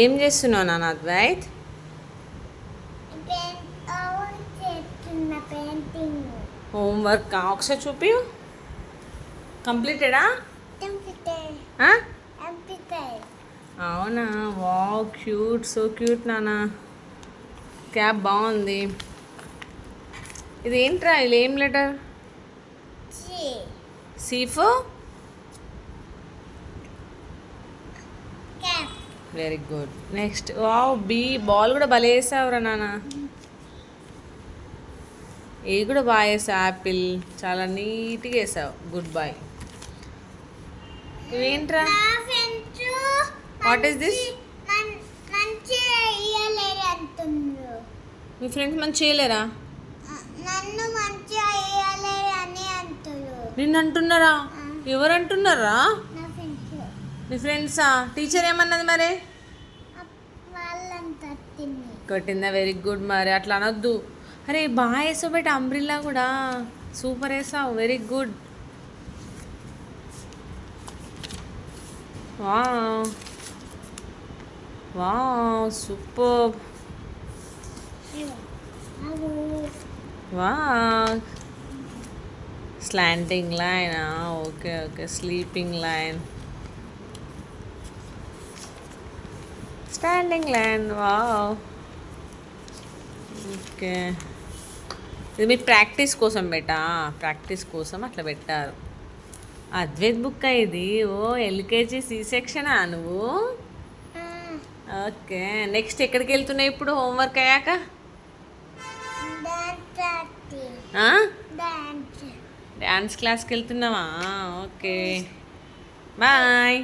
ఏం చేస్తున్నావు నాన్న అద్వైత్? హోంవర్క్ ఒకసారి చూపి. కంప్లీటెడా? అవునా, వావ్ క్యూట్, సో క్యూట్ నాన్న. క్యాప్ బాగుంది. ఇది ఏంట్రా, ఇది ఏం లెటర్? సీఫో. Very good. Next wow B. Ball కూడా భలే వేసావురా నాన్న. ఏ కూడా బాగా వేసావు. యాపిల్ చాలా నీట్గా వేసావు. Good boy. ఇవేంట్రా? What is this? మీ ఫ్రెండ్స్ మంచి చేయలేరా? నిన్ను అంటున్నారా? ఎవరు అంటున్నారా? నీ ఫ్రెండ్సా? టీచర్ ఏమన్నది మరి? కొట్టిందా? Very good. మరి అట్లా అనొద్దు. అరే బాగా వేసావు బయట. అంబ్రిల్లా కూడా సూపర్ వేసావు. Very good. Wow wow super. Wow slanting line. Okay okay. Sleeping line, standing line. Wow okay. ఇది మీ ప్రాక్టీస్ కోసం బెటా. ప్రాక్టీస్ కోసం అట్లా పెట్టారు. అద్వైత్ బుక్ ఇది. ఓ ఎల్కేజీ సి సెక్షనా నువ్వు? ఓకే. నెక్స్ట్ ఎక్కడికి వెళ్తున్నావు ఇప్పుడు హోంవర్క్ అయ్యాక? డ్యాన్స్ క్లాస్కి వెళ్తున్నావా? Okay bye.